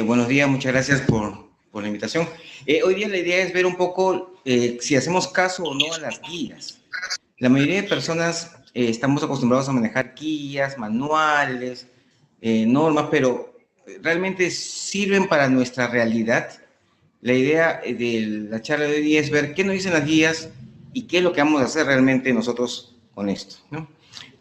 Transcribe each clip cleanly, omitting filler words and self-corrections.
Buenos días, muchas gracias por la invitación. Hoy día la idea es ver un poco si hacemos caso o no a las guías. La mayoría de personas estamos acostumbrados a manejar guías, manuales, normas, pero ¿realmente sirven para nuestra realidad? La idea de la charla de hoy día es ver qué nos dicen las guías y qué es lo que vamos a hacer realmente nosotros con esto, ¿no?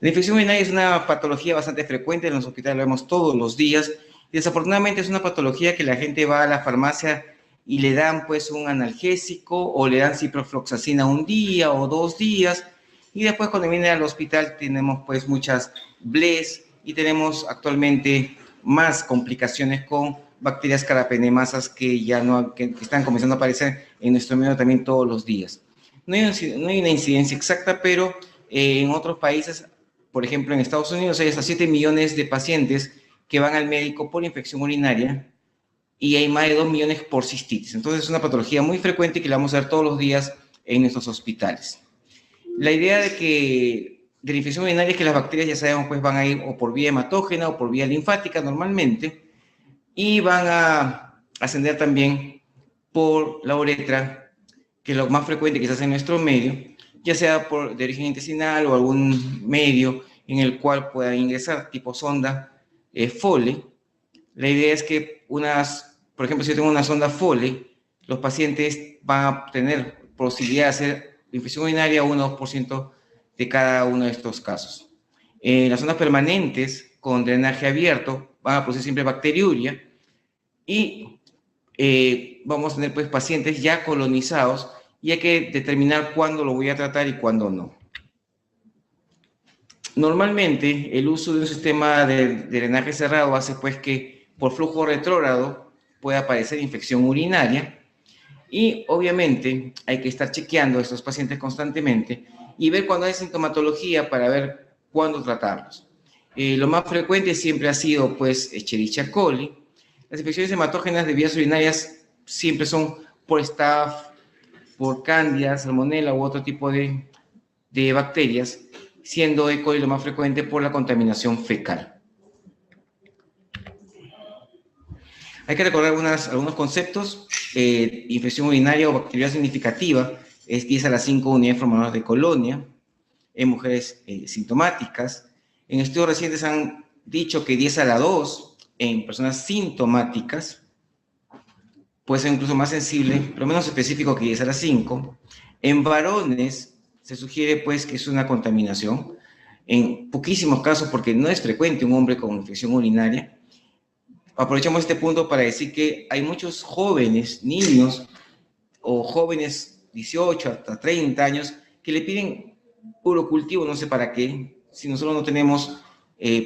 La infección urinaria es una patología bastante frecuente en los hospitales, lo vemos todos los días. Y desafortunadamente es una patología que la gente va a la farmacia y le dan pues un analgésico o le dan ciprofloxacina un día o 2 días y después cuando viene al hospital tenemos pues muchas BLES y tenemos actualmente más complicaciones con bacterias carapenemasas que ya no, que están comenzando a aparecer en nuestro medio también todos los días. No hay una incidencia exacta, pero en otros países, por ejemplo en Estados Unidos, hay hasta 7 millones de pacientes que van al médico por infección urinaria y hay más de 2 millones por cistitis. Entonces es una patología muy frecuente que la vamos a ver todos los días en nuestros hospitales. La idea de la infección urinaria es que las bacterias, ya sabemos, pues van a ir o por vía hematógena o por vía linfática normalmente, y van a ascender también por la uretra, que es lo más frecuente que se hace en nuestro medio, ya sea de origen intestinal o algún medio en el cual pueda ingresar, tipo sonda Foley. La idea es que por ejemplo, si yo tengo una sonda Foley, los pacientes van a tener posibilidad de hacer infección urinaria 1 o 2% de cada uno de estos casos. Las zonas permanentes con drenaje abierto van a producir siempre bacteriuria y vamos a tener pues pacientes ya colonizados y hay que determinar cuándo lo voy a tratar y cuándo no. Normalmente el uso de un sistema de drenaje cerrado hace pues que por flujo retrógrado pueda aparecer infección urinaria y obviamente hay que estar chequeando a estos pacientes constantemente y ver cuando hay sintomatología para ver cuándo tratarlos. Lo más frecuente siempre ha sido pues Escherichia coli. Las infecciones hematógenas de vías urinarias siempre son por staph, por cándida, salmonella u otro tipo de bacterias, siendo E. coli lo más frecuente por la contaminación fecal. Hay que recordar algunos conceptos. Infección urinaria o bacteriología significativa es 10 a la 5 unidades formadoras de colonia en mujeres sintomáticas. En estudios recientes han dicho que 10 a la 2 en personas sintomáticas puede ser incluso más sensible, pero menos específico que 10 a la 5. En varones se sugiere pues que es una contaminación. En poquísimos casos, porque no es frecuente un hombre con infección urinaria. Aprovechamos este punto para decir que hay muchos jóvenes, niños o jóvenes 18 hasta 30 años que le piden urocultivo, no sé para qué, si nosotros no tenemos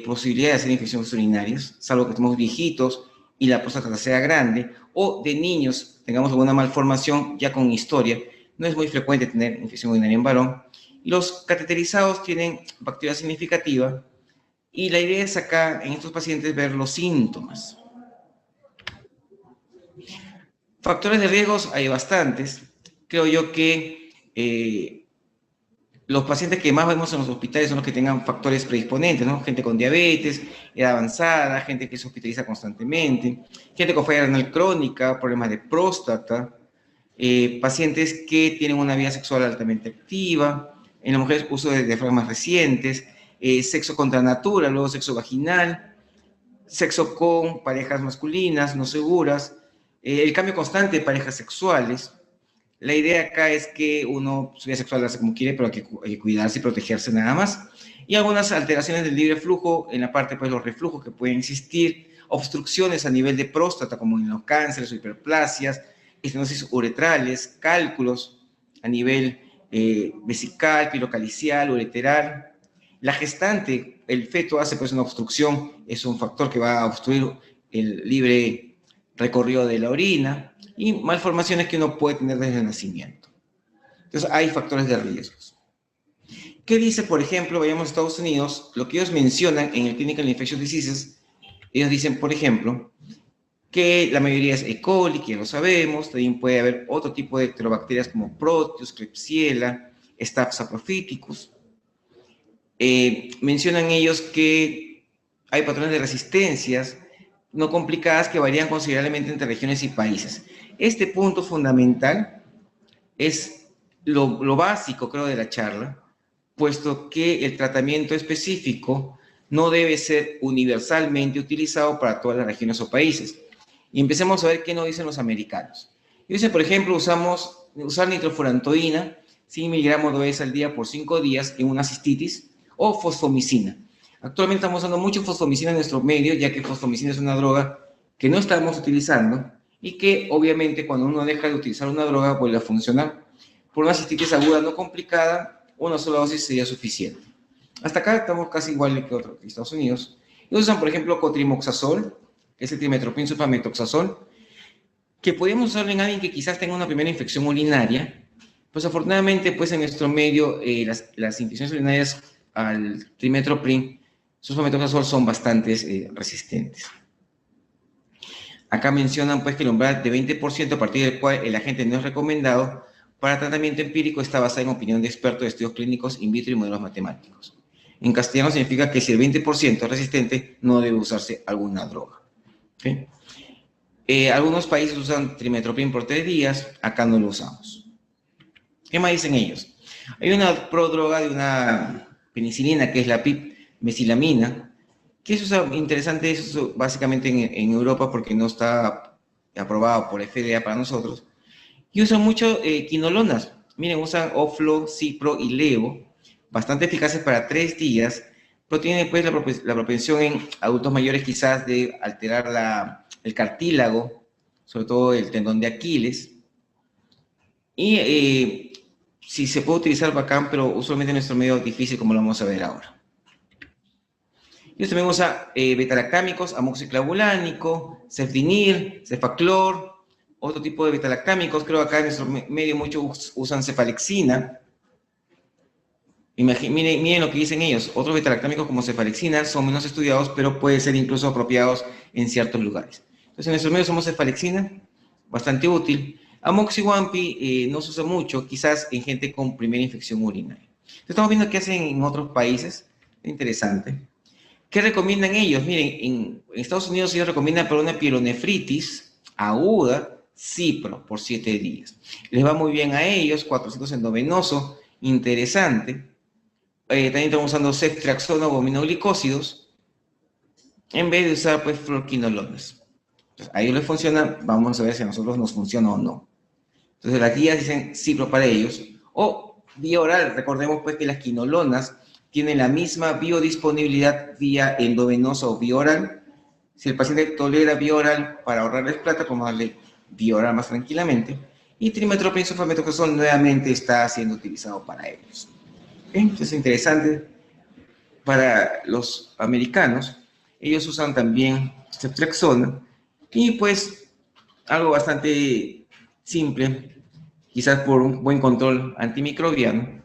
posibilidad de hacer infecciones urinarias, salvo que estemos viejitos y la próstata sea grande, o de niños tengamos alguna malformación ya con historia. No es muy frecuente tener infección urinaria en varón. Los cateterizados tienen bacteria significativa y la idea es acá en estos pacientes ver los síntomas. Factores de riesgos hay bastantes. Creo yo que los pacientes que más vemos en los hospitales son los que tengan factores predisponentes, ¿no? Gente con diabetes, edad avanzada, gente que se hospitaliza constantemente, gente con falla renal crónica, problemas de próstata, pacientes que tienen una vida sexual altamente activa, en las mujeres uso de diafragmas recientes, sexo contra natura, luego sexo vaginal, sexo con parejas masculinas no seguras, el cambio constante de parejas sexuales. La idea acá es que uno su vida sexual la hace como quiere, pero hay que cuidarse y protegerse nada más. Y algunas alteraciones del libre flujo, en la parte pues los reflujos que pueden existir, obstrucciones a nivel de próstata, como en los cánceres o hiperplasias, estenosis uretrales, cálculos a nivel vesical, pilocalicial, ureteral. La gestante, el feto hace pues una obstrucción, es un factor que va a obstruir el libre recorrido de la orina y malformaciones que uno puede tener desde el nacimiento. Entonces hay factores de riesgos. ¿Qué dice, por ejemplo, vayamos a Estados Unidos? Lo que ellos mencionan en el Clinical Infectious Diseases, ellos dicen, por ejemplo, que la mayoría es E. coli, que ya lo sabemos, también puede haber otro tipo de enterobacterias como Proteus, Klebsiella, Staph saprophyticus. Mencionan ellos que hay patrones de resistencias no complicadas que varían considerablemente entre regiones y países. Este punto fundamental es lo básico, creo, de la charla, puesto que el tratamiento específico no debe ser universalmente utilizado para todas las regiones o países. Y empecemos a ver qué nos dicen los americanos. Dicen, por ejemplo, usar nitrofurantoína, 100 miligramos de vez al día por 5 días en una cistitis, o fosfomicina. Actualmente estamos usando mucho fosfomicina en nuestro medio, ya que fosfomicina es una droga que no estamos utilizando y que obviamente cuando uno deja de utilizar una droga vuelve a funcionar. Por una cistitis aguda no complicada, una sola dosis sería suficiente. Hasta acá estamos casi igual que otros Estados Unidos. Y usan, por ejemplo, cotrimoxazol, que es el trimetoprim sulfametoxazol, que podemos usarlo en alguien que quizás tenga una primera infección urinaria. Pues afortunadamente, pues en nuestro medio, las infecciones urinarias al trimetoprim sulfametoxazol son bastante resistentes. Acá mencionan pues que el umbral de 20% a partir del cual el agente no es recomendado para tratamiento empírico está basado en opinión de expertos de estudios clínicos in vitro y modelos matemáticos. En castellano significa que si el 20% es resistente, no debe usarse alguna droga. ¿Okay? Algunos países usan trimetoprim por 3 días, acá no lo usamos. ¿Qué más dicen ellos? Hay una prodroga de una penicilina que es la pipmesilamina, que eso es interesante, eso básicamente en Europa porque no está aprobado por FDA para nosotros. Y usan mucho quinolonas. Miren, usan Oflo, Cipro y Levo, bastante eficaces para 3 días, pero tienen pues la propensión en adultos mayores quizás de alterar el cartílago, sobre todo el tendón de Aquiles. Y si se puede utilizar bacán, pero usualmente en nuestro medio difícil, como lo vamos a ver ahora. Ellos también usan betalactámicos, amoxiclavulánico, cefdinir, cefaclor, otro tipo de betalactámicos. Creo que acá en nuestro medio muchos usan cefalexina. Miren lo que dicen ellos. Otros betalactámicos como cefalexina son menos estudiados, pero pueden ser incluso apropiados en ciertos lugares. Entonces, en nuestro medio somos cefalexina, bastante útil. Amoxiguampi no se usa mucho, quizás en gente con primera infección urinaria. Entonces, estamos viendo qué hacen en otros países. Interesante. ¿Qué recomiendan ellos? Miren, en Estados Unidos ellos recomiendan para una pielonefritis aguda, Cipro, por 7 días. Les va muy bien a ellos, 400 endovenoso, interesante. También estamos usando ceftriaxona o aminoglicósidos, en vez de usar pues fluorquinolonas. Entonces, a ellos les funciona, vamos a ver si a nosotros nos funciona o no. Entonces las guías dicen Cipro para ellos. O vía oral, recordemos pues que las quinolonas tienen la misma biodisponibilidad vía endovenosa o vía oral. Si el paciente tolera vía oral, para ahorrarles plata, podemos darle vía oral más tranquilamente. Y trimetoprim sulfametoxazol nuevamente está siendo utilizado para ellos. ¿Okay? Entonces es interesante. Para los americanos, ellos usan también ceftriaxona y pues algo bastante simple, quizás por un buen control antimicrobiano.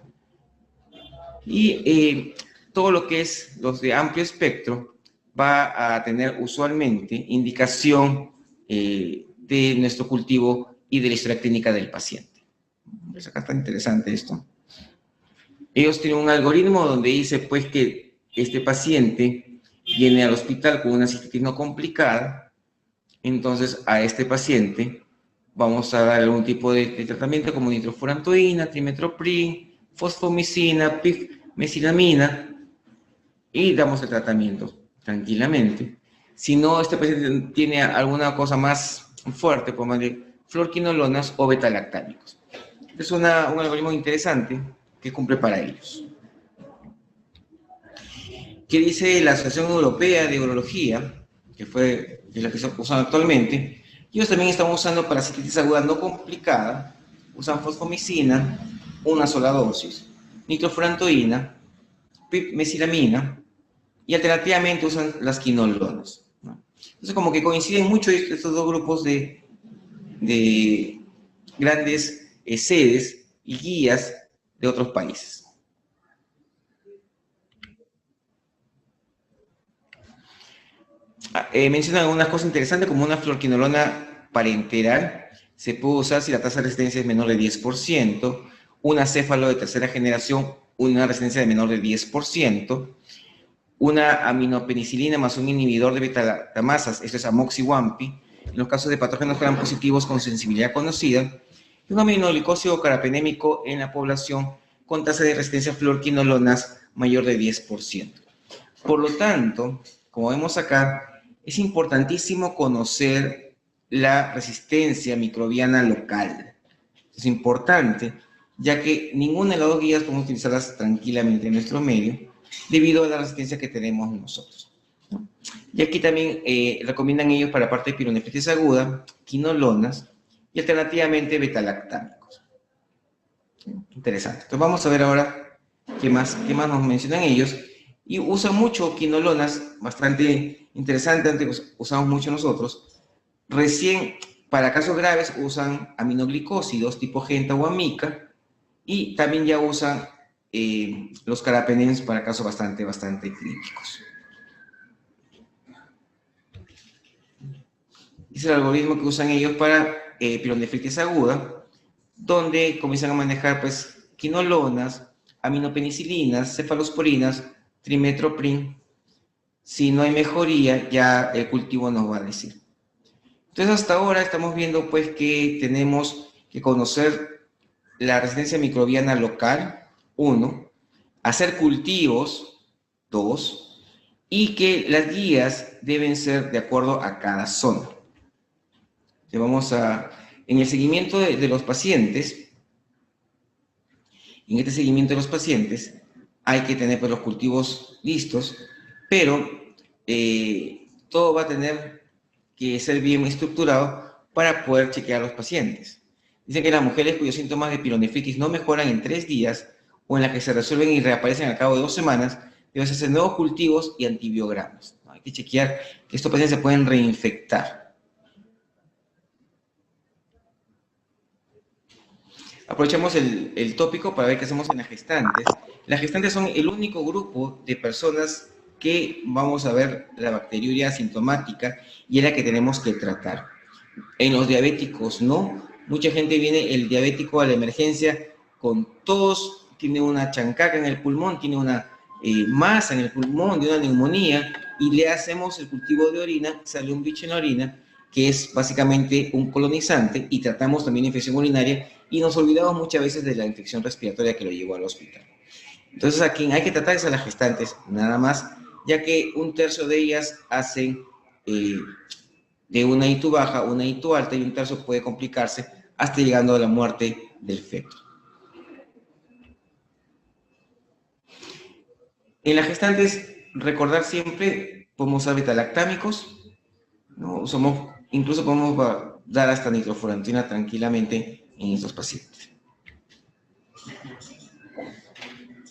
Y todo lo que es los de amplio espectro va a tener usualmente indicación de nuestro cultivo y de la historia clínica del paciente. Pues acá está interesante esto. Ellos tienen un algoritmo donde dice pues que este paciente viene al hospital con una cistitis no complicada, entonces a este paciente vamos a dar algún tipo de tratamiento como nitrofurantoína, trimetoprim, fosfomicina, pifmesilamina y damos el tratamiento tranquilamente. Si no, este paciente tiene alguna cosa más fuerte, podemos decir fluorquinolonas o betalactámicos. Es un algoritmo interesante que cumple para ellos. ¿Qué dice la Asociación Europea de Urología, que es la que se usa actualmente? Ellos también están usando para cistitis aguda no complicada, usan fosfomicina, una sola dosis, nitrofurantoína, pipmesilamina y alternativamente usan las quinolonas, ¿no? Entonces como que coinciden mucho estos dos grupos de grandes sedes y guías de otros países. Mencionan algunas cosas interesantes como una fluorquinolona parenteral. Se puede usar si la tasa de resistencia es menor de 10%, una céfalo de tercera generación, una resistencia de menor de 10%, una aminopenicilina más un inhibidor de beta-lactamasas, esto es amoxi-1-pi, en los casos de patógenos gram positivos con sensibilidad conocida, y un aminoglicósido carapenémico en la población con tasa de resistencia a fluorquinolonas mayor de 10%. Por lo tanto, como vemos acá, es importantísimo conocer la resistencia microbiana local. Es importante, ya que ninguna de las dos guías podemos utilizarlas tranquilamente en nuestro medio, debido a la resistencia que tenemos nosotros. Y aquí también recomiendan ellos para la parte de pielonefritis aguda, quinolonas y alternativamente betalactámicos. Interesante. Entonces vamos a ver ahora qué más nos mencionan ellos. Y usan mucho quinolonas, bastante interesante, antes usamos mucho nosotros. Recién, para casos graves, usan aminoglicósidos tipo genta o amica, y también ya usan los carapenems para casos bastante críticos. Es el algoritmo que usan ellos para pielonefritis aguda, donde comienzan a manejar pues quinolonas, aminopenicilinas, cefalosporinas, trimetoprim. Si no hay mejoría, ya el cultivo nos va a decir. Entonces, hasta ahora estamos viendo pues que tenemos que conocer la resistencia microbiana local, 1, hacer cultivos, 2, y que las guías deben ser de acuerdo a cada zona. En el seguimiento de los pacientes, en este seguimiento de los pacientes, hay que tener pues, los cultivos listos, pero todo va a tener que ser bien estructurado para poder chequear a los pacientes. Dicen que las mujeres cuyos síntomas de pielonefritis no mejoran en 3 días o en las que se resuelven y reaparecen al cabo de 2 semanas, deben hacer nuevos cultivos y antibiogramas. ¿No? Hay que chequear que estos pacientes se pueden reinfectar. Aprovechamos el tópico para ver qué hacemos en las gestantes. Las gestantes son el único grupo de personas que vamos a ver la bacteriuria asintomática y es la que tenemos que tratar. En los diabéticos no. Mucha gente viene, el diabético a la emergencia con tos, tiene una chancaca en el pulmón, tiene una masa en el pulmón, de una neumonía, y le hacemos el cultivo de orina, sale un bicho en la orina, que es básicamente un colonizante, y tratamos también infección urinaria, y nos olvidamos muchas veces de la infección respiratoria que lo llevó al hospital. Entonces, a quien hay que tratar es a las gestantes, nada más, ya que 1/3 de ellas hacen de una ITU baja, una ITU alta, y 1/3 puede complicarse hasta llegando a la muerte del feto. En las gestantes, recordar siempre, podemos usar betalactámicos, ¿no? Incluso podemos dar hasta nitrofurantoína tranquilamente en estos pacientes.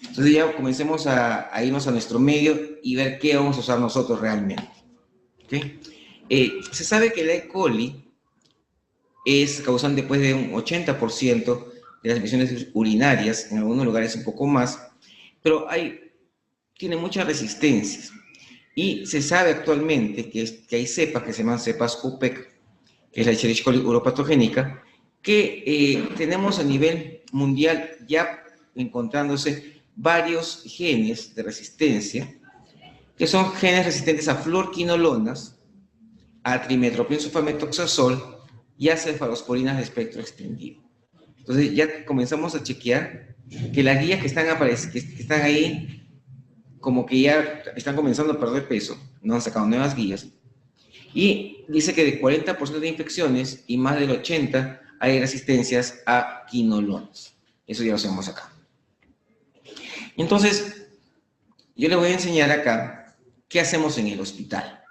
Entonces ya comencemos a irnos a nuestro medio y ver qué vamos a usar nosotros realmente. ¿Okay? Se sabe que la E. coli es causante después de un 80% de las infecciones urinarias, en algunos lugares un poco más, pero tiene muchas resistencias. Y se sabe actualmente que hay cepas que se llaman cepas UPEC, que es la Escherichia coli uropatogénica, que tenemos a nivel mundial ya encontrándose varios genes de resistencia, que son genes resistentes a fluorquinolonas, a trimetoprim sulfametoxazol y a cefalosporinas de espectro extendido. Entonces ya comenzamos a chequear que las guías que están ahí, como que ya están comenzando a perder peso, no han sacado nuevas guías, y dice que de 40% de infecciones y más del 80% hay resistencias a quinolonas. Eso ya lo sabemos acá. Entonces, yo les voy a enseñar acá qué hacemos en el hospital.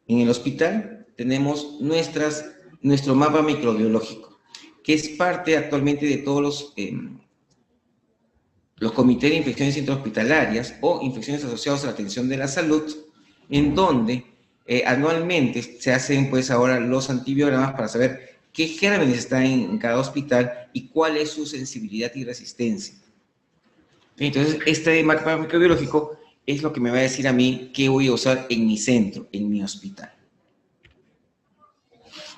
En el hospital tenemos nuestro mapa microbiológico, que es parte actualmente de todos los comités de infecciones intrahospitalarias o infecciones asociadas a la atención de la salud, en donde anualmente se hacen pues ahora los antibiogramas para saber qué gérmenes están en cada hospital y cuál es su sensibilidad y resistencia. Entonces, este mapa microbiológico es lo que me va a decir a mí qué voy a usar en mi centro, en mi hospital.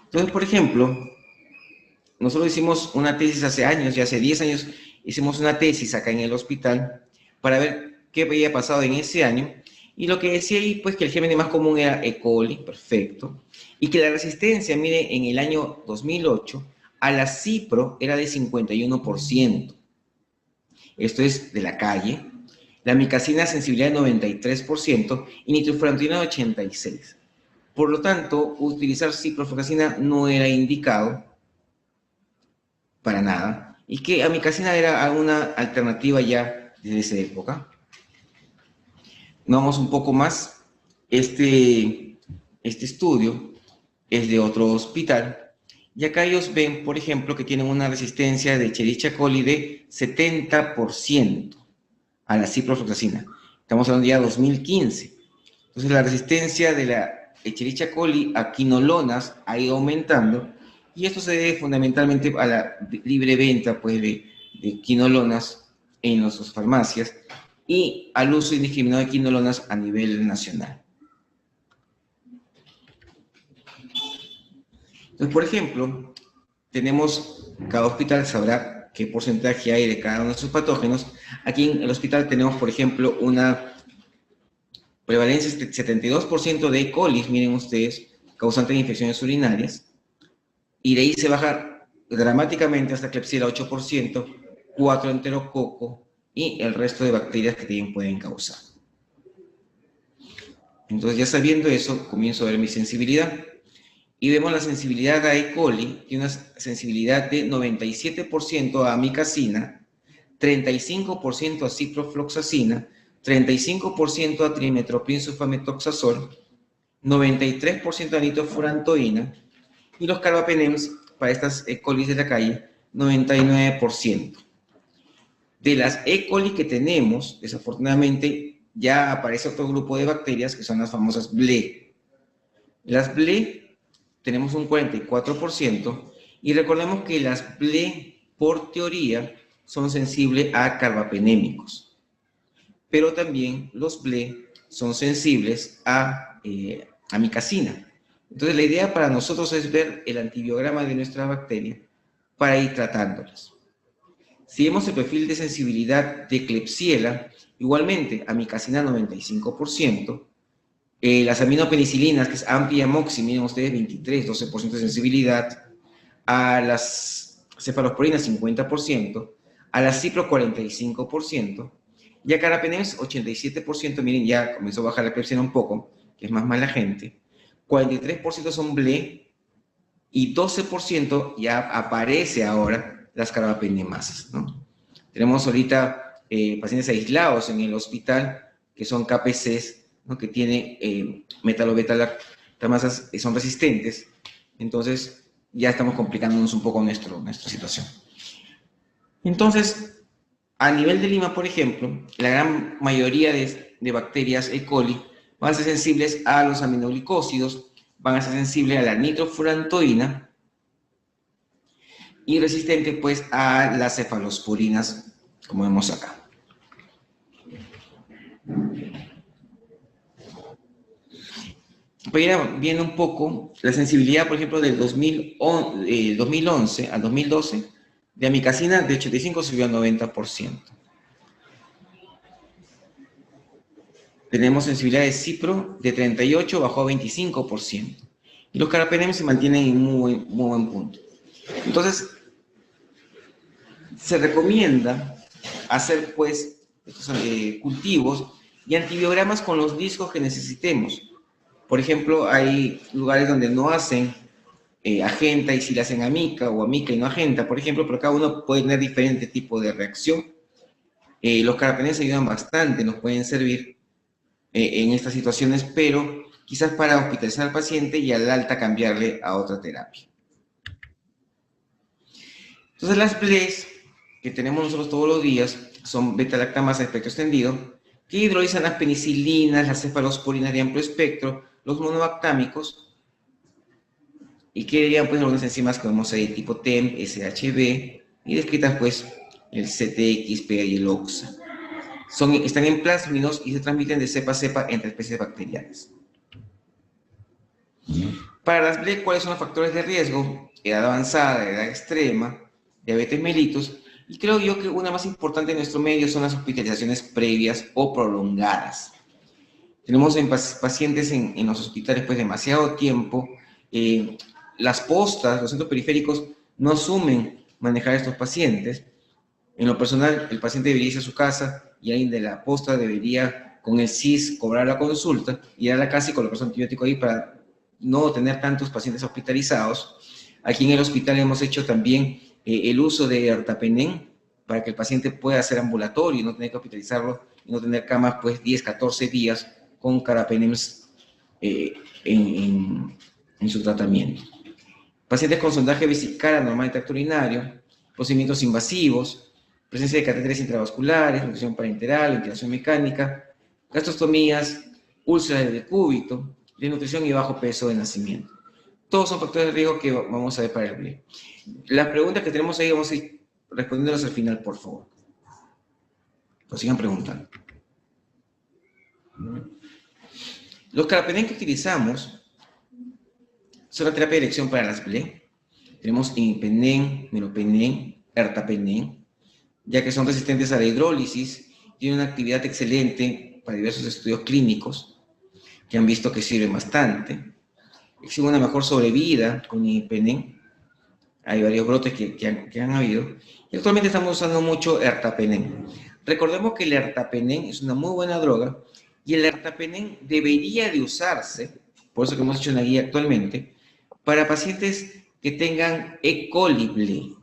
Entonces, por ejemplo, nosotros hicimos una tesis hace años, ya hace 10 años, hicimos una tesis acá en el hospital para ver qué había pasado en ese año Y lo que decía ahí, pues que el germen más común era E. coli, perfecto, y que la resistencia, mire, en el año 2008 a la cipro era de 51%. Esto es de la calle. La amicacina sensibilidad de 93% y nitrofurantoína de 86%. Por lo tanto, utilizar ciprofloxacina no era indicado para nada, y que amicacina era una alternativa ya desde esa época. Vamos un poco más. Este estudio es de otro hospital, y acá ellos ven, por ejemplo, que tienen una resistencia de Escherichia coli de 70% a la ciprofloxacina. Estamos hablando ya de 2015. Entonces, la resistencia de la Escherichia coli a quinolonas ha ido aumentando, y esto se debe fundamentalmente a la libre venta, pues, de quinolonas en las farmacias y al uso indiscriminado de quinolonas a nivel nacional. Entonces, por ejemplo, cada hospital sabrá qué porcentaje hay de cada uno de esos patógenos. Aquí en el hospital tenemos, por ejemplo, una prevalencia de 72% de E. coli, miren ustedes, causante de infecciones urinarias, y de ahí se baja dramáticamente hasta Klebsiella 8%, 4 enterococo y el resto de bacterias que también pueden causar. Entonces, ya sabiendo eso, comienzo a ver mi sensibilidad. Y vemos la sensibilidad a E. coli, tiene una sensibilidad de 97% a amicacina, 35% a ciprofloxacina, 35% a trimetoprim-sulfametoxazol, 93% a nitrofurantoína, y los carbapenems para estas E. coli de la calle, 99%. De las E. coli que tenemos, desafortunadamente, ya aparece otro grupo de bacterias que son las famosas BLE. Las BLE tenemos un 44%, y recordemos que las BLE, por teoría, son sensibles a carbapenémicos, pero también los BLE son sensibles a amicacina. Entonces, la idea para nosotros es ver el antibiograma de nuestra bacteria para ir tratándolas. Si vemos el perfil de sensibilidad de Klebsiella, igualmente, amicacina 95%, las aminopenicilinas, que es amplia y amoxi, miren ustedes, 23, 12% de sensibilidad, a las cefalosporinas 50%, a la cipro 45%, y a carbapenems 87%, miren, ya comenzó a bajar la Klebsiella un poco, que es más mala gente, 43% son BLE, y 12% ya aparece ahora las carbapenemasas, ¿no? Tenemos ahorita pacientes aislados en el hospital que son KPCs, ¿no? Que tienen metalobeta-lactamasas y son resistentes. Entonces, ya estamos complicándonos un poco nuestra situación. Entonces, a nivel de Lima, por ejemplo, la gran mayoría de bacterias E. coli van a ser sensibles a los aminoglicósidos, van a ser sensibles a la nitrofurantoína y resistentes, pues, a las cefalosporinas, como vemos acá. Viendo un poco la sensibilidad, por ejemplo, del 2011 al 2012, de amicacina de 85 subió a 90%. Tenemos sensibilidad de cipro de 38 bajó a 25%. Y los carbapenems se mantienen en muy buen punto. Entonces, se recomienda hacer, pues, estos cultivos y antibiogramas con los discos que necesitemos. Por ejemplo, hay lugares donde no hacen agenta y si le hacen amica, o amica y no agenta, por ejemplo, pero cada uno puede tener diferente tipo de reacción. Los carbapenems ayudan bastante, nos pueden servir en estas situaciones, pero quizás para hospitalizar al paciente y al alta cambiarle a otra terapia. Entonces, las BLEs que tenemos nosotros todos los días son beta-lactamasa de espectro extendido, que hidrolizan las penicilinas, las cefalosporinas de amplio espectro, los monobactámicos, y que dirían, pues, algunas enzimas que vemos ahí, tipo TEM, SHB, y descritas, pues, el CTX, PA y el OXA. Están en plásmidos y se transmiten de cepa a cepa entre especies bacterianas. Para las BLE, ¿cuáles son los factores de riesgo? Edad avanzada, edad extrema, diabetes mellitus, y creo yo que una más importante en nuestro medio son las hospitalizaciones previas o prolongadas. Tenemos pacientes en los hospitales pues demasiado tiempo. Las postas, los centros periféricos no asumen manejar a estos pacientes. En lo personal, el paciente debería irse a su casa y alguien de la posta debería con el CIS cobrar la consulta, ir a la casa y colocar su antibiótico ahí para no tener tantos pacientes hospitalizados. Aquí en el hospital hemos hecho también el uso de ertapenem para que el paciente pueda hacer ambulatorio y no tener que hospitalizarlo y no tener camas pues 10, 14 días con carbapenems en su tratamiento. Pacientes con sondaje vesical anormal de tracto urinario, procedimientos invasivos, presencia de catéteres intravasculares, nutrición parenteral, ventilación mecánica, gastrostomías, úlceras de decúbito, desnutrición y bajo peso de nacimiento. Todos son factores de riesgo que vamos a ver para el BLE. Las preguntas que tenemos ahí vamos a ir respondiéndolas al final, por favor. Pues sigan preguntando. Los carbapenem que utilizamos son la terapia de elección para las BLE. Tenemos imipenem, meropenem, ertapenem, ya que son resistentes a la hidrólisis, tienen una actividad excelente para diversos estudios clínicos que han visto que sirven bastante. Existe una mejor sobrevida con imipenem. Hay varios brotes que han habido. Y actualmente estamos usando mucho ertapenem. Recordemos que el ertapenem es una muy buena droga y el ertapenem debería de usarse, por eso que hemos hecho una guía actualmente, para pacientes que tengan E. coli BLE,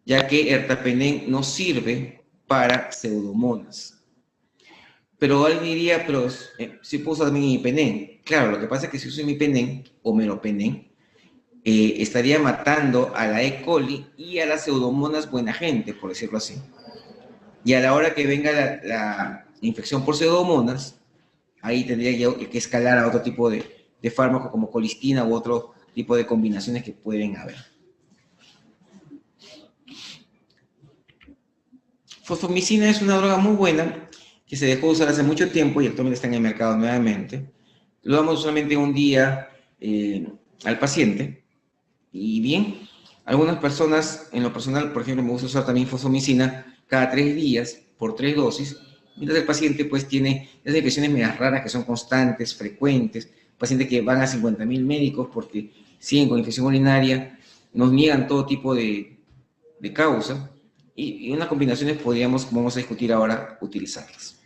ya que ertapenem no sirve para pseudomonas. Pero alguien diría, pero si puedo usar también imipenem. Claro, lo que pasa es que si uso imipenem o meropenem, estaría matando a la E. coli y a las pseudomonas buena gente, por decirlo así. Y a la hora que venga la infección por pseudomonas, ahí tendría que escalar a otro tipo de fármaco como colistina u otro tipo de combinaciones que pueden haber. Fosfomicina es una droga muy buena que se dejó de usar hace mucho tiempo y actualmente está en el mercado nuevamente. Lo damos solamente un día al paciente. Y bien, algunas personas, en lo personal, por ejemplo, me gusta usar también fosfomicina cada 3 días por 3 dosis, mientras el paciente pues tiene esas infecciones medias raras que son constantes, frecuentes, pacientes que van a 50.000 médicos porque siguen con infección urinaria, nos niegan todo tipo de causa, y unas combinaciones podríamos, como vamos a discutir ahora, utilizarlas.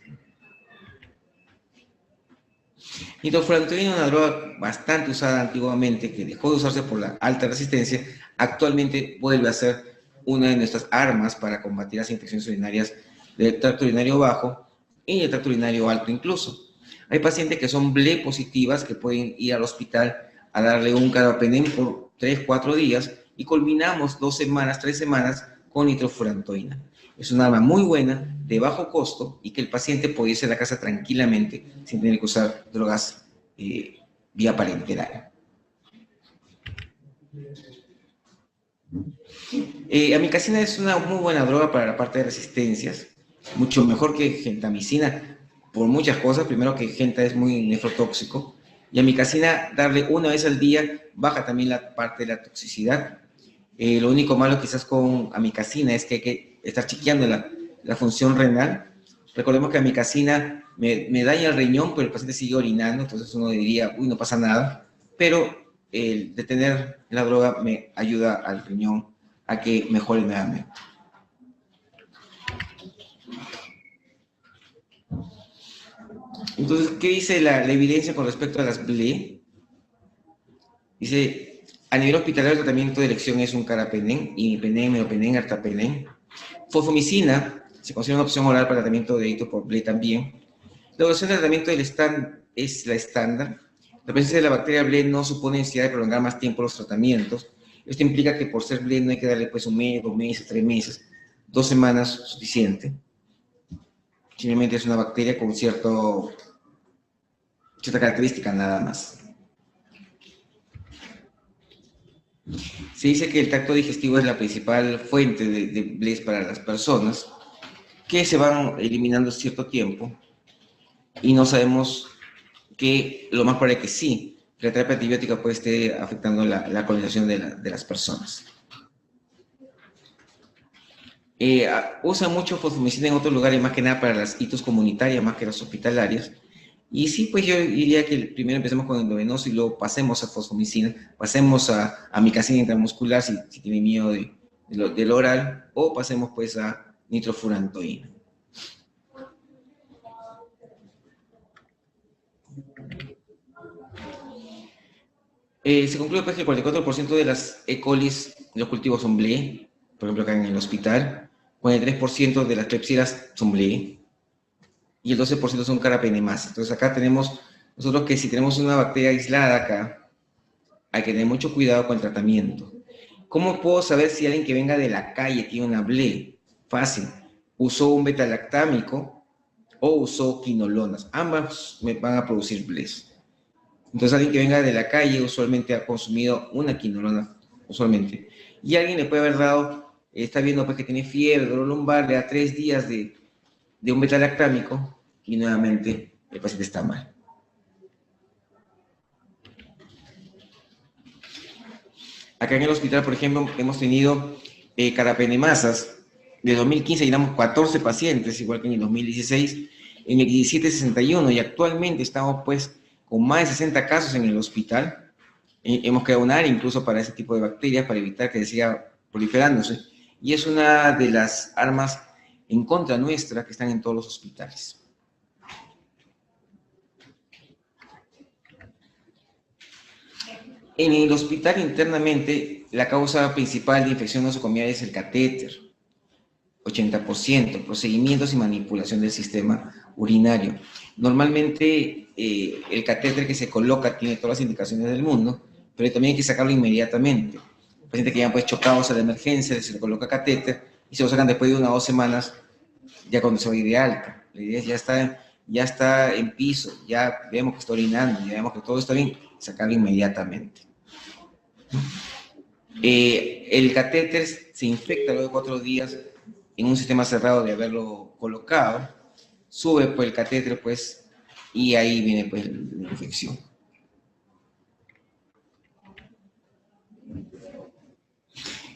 Nitrofurantoína es una droga bastante usada antiguamente, que dejó de usarse por la alta resistencia, actualmente vuelve a ser una de nuestras armas para combatir las infecciones urinarias del tracto urinario bajo y del tracto urinario alto incluso. Hay pacientes que son BLE positivas que pueden ir al hospital a darle un carbapenem por 3, 4 días y culminamos 2 semanas, 3 semanas con nitrofurantoína. Es un arma muy buena, de bajo costo, y que el paciente puede irse a la casa tranquilamente sin tener que usar drogas vía parenteral. Amikacina es una muy buena droga para la parte de resistencias, mucho mejor que gentamicina por muchas cosas. Primero, que genta es muy nefrotóxico, y amikacina darle una vez al día baja también la parte de la toxicidad. Lo único malo quizás con amikacina es que hay que estar chequeando la función renal. Recordemos que amikacina me daña el riñón, pero el paciente sigue orinando, entonces uno diría, uy, no pasa nada, pero el detener la droga me ayuda al riñón a que mejore nuevamente. Entonces, ¿qué dice la evidencia con respecto a las BLE? Dice, a nivel hospitalario el tratamiento de elección es un carbapenem, imipenem, meropenem, ertapenem. Fosfomicina se considera una opción oral para tratamiento de ictus por BLE también. La duración de tratamiento es la estándar. La presencia de la bacteria BLE no supone necesidad de prolongar más tiempo los tratamientos. Esto implica que por ser BLE no hay que darle pues 1 mes, 2 meses, 3 meses, 2 semanas suficiente. Simplemente es una bacteria con cierta característica nada más. Se dice que el tracto digestivo es la principal fuente de BLEs para las personas, que se van eliminando cierto tiempo, y no sabemos que lo más probable es que sí, que la terapia antibiótica puede estar afectando la colonización de las personas. Usa mucho fosfomicina en otros lugares, más que nada para las ictus comunitarias, más que las hospitalarias, Y sí, pues yo diría que primero empecemos con endovenoso y luego pasemos a fosfomicina, pasemos a amicacina intramuscular si tiene miedo del oral, o pasemos pues a nitrofurantoína. Se concluye pues que el 44% de las E. coli de los cultivos son BLE, por ejemplo acá en el hospital, 43% de las Klebsiellas son BLE, y el 12% son carapenemasa. Entonces acá tenemos nosotros que si tenemos una bacteria aislada acá, hay que tener mucho cuidado con el tratamiento. ¿Cómo puedo saber si alguien que venga de la calle tiene una BLE? Fácil. Usó un betalactámico o usó quinolonas. Ambas me van a producir BLEs. Entonces alguien que venga de la calle usualmente ha consumido una quinolona, usualmente. Y alguien le puede haber dado, está viendo pues que tiene fiebre, dolor lumbar, le da 3 días de un betalactámico y nuevamente el paciente está mal. Acá en el hospital, por ejemplo, hemos tenido carapenemasas. De 2015 llenamos 14 pacientes, igual que en el 2016. En el 17, 61, y actualmente estamos pues con más de 60 casos en el hospital. Hemos creado un área incluso para ese tipo de bacterias, para evitar que siga proliferándose. Y es una de las armas en contra nuestra que están en todos los hospitales. En el hospital internamente, la causa principal de infección nosocomial es el catéter, 80%, procedimientos y manipulación del sistema urinario. Normalmente el catéter que se coloca tiene todas las indicaciones del mundo, pero también hay que sacarlo inmediatamente. El paciente que ya pues chocados a la emergencia, se le coloca catéter y se lo sacan después de 1 o 2 semanas, ya cuando se va a ir de alta. La idea es ya está en piso, ya vemos que está orinando, ya vemos que todo está bien, sacarlo inmediatamente. El catéter se infecta luego de 4 días en un sistema cerrado de haberlo colocado, sube pues el catéter pues y ahí viene pues la infección.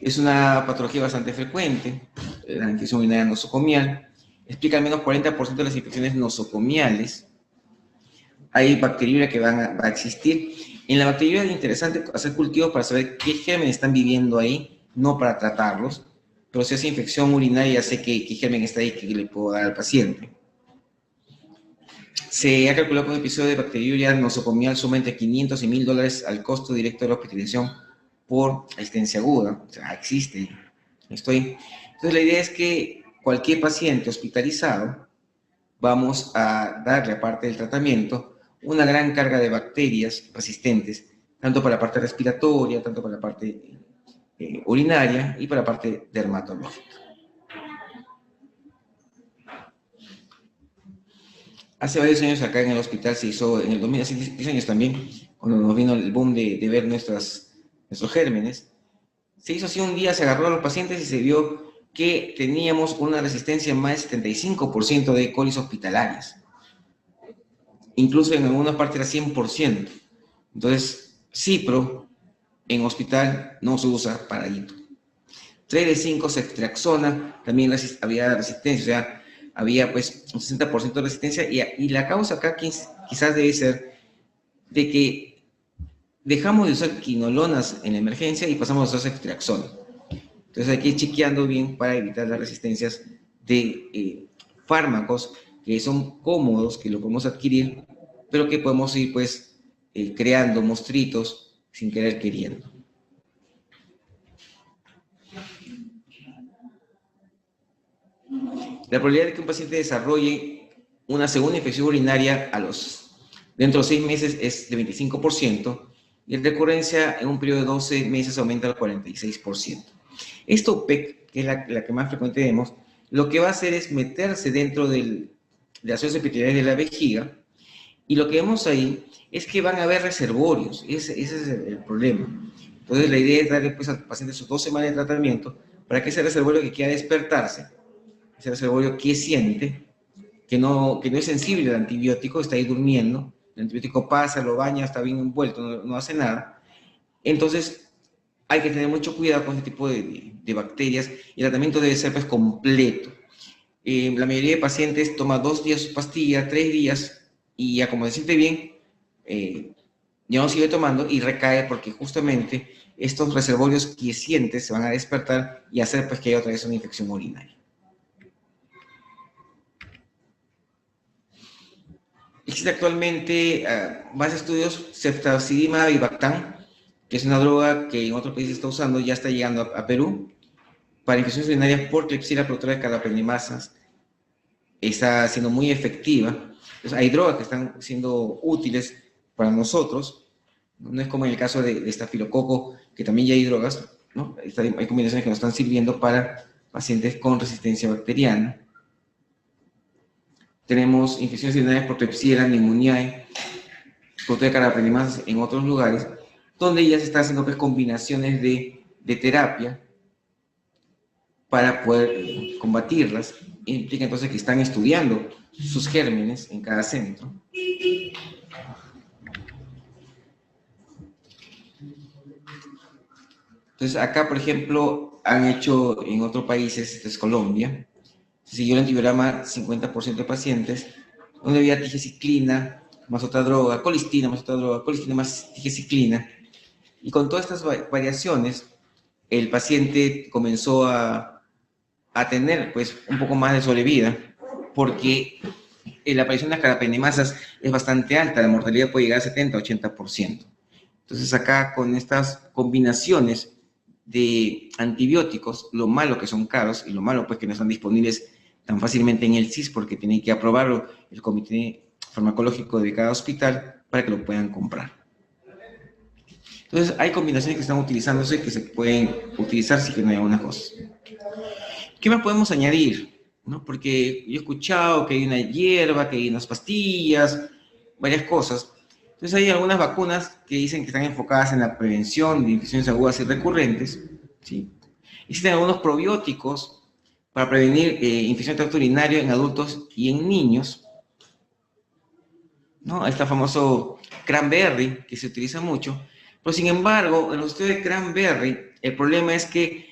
Es una patología bastante frecuente, la infección urinaria nosocomial, explica al menos 40% de las infecciones nosocomiales. Hay bacteriuria que va a existir. En la bacteriuria es interesante hacer cultivos para saber qué gérmenes están viviendo ahí, no para tratarlos, pero si hace infección urinaria ya sé qué germen está ahí que le puedo dar al paciente. Se ha calculado que un episodio de bacteriuria nosocomial suma entre 500 y $1,000 al costo directo de la hospitalización por asistencia aguda. O sea, existe. Entonces la idea es que cualquier paciente hospitalizado vamos a darle, aparte del tratamiento, una gran carga de bacterias resistentes, tanto para la parte respiratoria, tanto para la parte urinaria y para la parte dermatológica. Hace varios años acá en el hospital se hizo, en el 2000, hace 10 años también, cuando nos vino el boom de ver nuestros gérmenes, se hizo así un día, se agarró a los pacientes y se vio que teníamos una resistencia más del 75% de E. coli hospitalarias. Incluso en algunas partes era 100%. Entonces, Cipro en hospital no se usa para hito. 3 de 5 ceftriaxona, también había resistencia, o sea, había pues un 60% de resistencia y la causa acá quizás debe ser de que dejamos de usar quinolonas en la emergencia y pasamos a usar ceftriaxona. Entonces hay que ir chequeando bien para evitar las resistencias de fármacos que son cómodos, que lo podemos adquirir, pero que podemos ir pues creando monstruitos sin querer queriendo. La probabilidad de que un paciente desarrolle una segunda infección urinaria dentro de 6 meses es de 25% y la recurrencia en un periodo de 12 meses aumenta al 46%. Esto PEC, que es la que más frecuente vemos, lo que va a hacer es meterse dentro de las células epiteliales de la vejiga y lo que vemos ahí es que van a haber reservorios, ese es el problema. Entonces la idea es darle pues, al paciente sus 2 semanas de tratamiento para que ese reservorio que quiera despertarse, ese reservorio que siente, que no es sensible al antibiótico, está ahí durmiendo, el antibiótico pasa, lo baña, está bien envuelto, no hace nada. Entonces, hay que tener mucho cuidado con este tipo de bacterias y el tratamiento debe ser completo. La mayoría de pacientes toma 2 días su pastilla, 3 días, y ya como se siente bien, ya no sigue tomando y recae porque justamente estos reservorios quiescentes se van a despertar y hacer pues que haya otra vez una infección urinaria. Existe actualmente más estudios, ceftazidimab y Bactam, que es una droga que en otros países está usando, ya está llegando a Perú, para infecciones urinarias por Klebsiella purpura de carbapenemasas. Está siendo muy efectiva. Entonces, hay drogas que están siendo útiles para nosotros. No es como en el caso de estafilococo, que también ya hay drogas, ¿no? Hay combinaciones que nos están sirviendo para pacientes con resistencia bacteriana. Tenemos infecciones urinarias por Klebsiella, pneumoniae, purpura de carbapenemasas en otros lugares, donde ya se están haciendo pues, combinaciones de terapia para poder combatirlas. Implica entonces que están estudiando sus gérmenes en cada centro. Entonces, acá, por ejemplo, han hecho en otros países, esto es Colombia, se siguió el antibiograma 50% de pacientes, donde había tigecyclina más otra droga, colistina más otra droga, colistina más tigecyclina, y con todas estas variaciones, el paciente comenzó a tener pues un poco más de sobrevida, porque la aparición de las carbapenemasas es bastante alta, la mortalidad puede llegar a 70-80%. Entonces acá con estas combinaciones de antibióticos, lo malo que son caros y lo malo pues que no están disponibles tan fácilmente en el CIS porque tiene que aprobarlo el comité farmacológico de cada hospital para que lo puedan comprar. Entonces hay combinaciones que están utilizándose que se pueden utilizar si no hay algunas cosas. ¿Qué más podemos añadir? ¿No? Porque yo he escuchado que hay una hierba, que hay unas pastillas, varias cosas. Entonces hay algunas vacunas que dicen que están enfocadas en la prevención de infecciones agudas y recurrentes, ¿sí? Existen algunos probióticos para prevenir infección de tracto urinario en adultos y en niños, ¿no? Está famoso cranberry, que se utiliza mucho, pero sin embargo, en los estudios de cranberry, el problema es que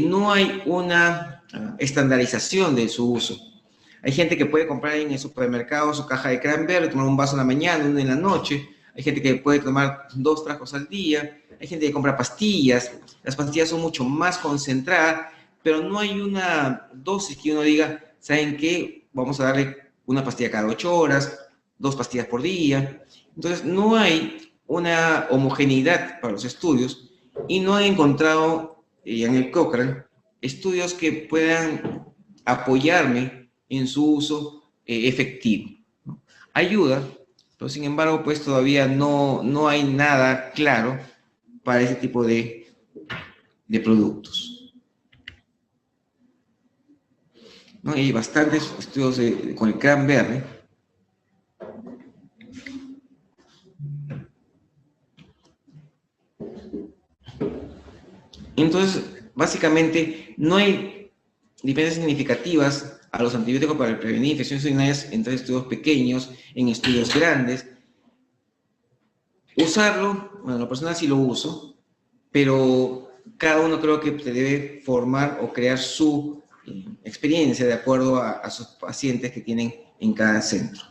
no hay una estandarización de su uso. Hay gente que puede comprar en el supermercado su caja de cranberry, tomar un vaso en la mañana, uno en la noche. Hay gente que puede tomar 2 frascos al día. Hay gente que compra pastillas. Las pastillas son mucho más concentradas, pero no hay una dosis que uno diga, ¿saben qué? Vamos a darle una pastilla cada 8 horas, 2 pastillas por día. Entonces, no hay una homogeneidad para los estudios y no he encontrado en el Cochrane estudios que puedan apoyarme en su uso efectivo, ¿no? Ayuda, pero sin embargo, pues todavía no hay nada claro para ese tipo de productos, ¿no? Hay bastantes estudios con el cranberry. Entonces, básicamente, no hay diferencias significativas a los antibióticos para prevenir infecciones urinarias entre estudios pequeños, en estudios grandes. Usarlo, bueno, la persona sí lo uso, pero cada uno creo que debe formar o crear su experiencia de acuerdo a sus pacientes que tienen en cada centro.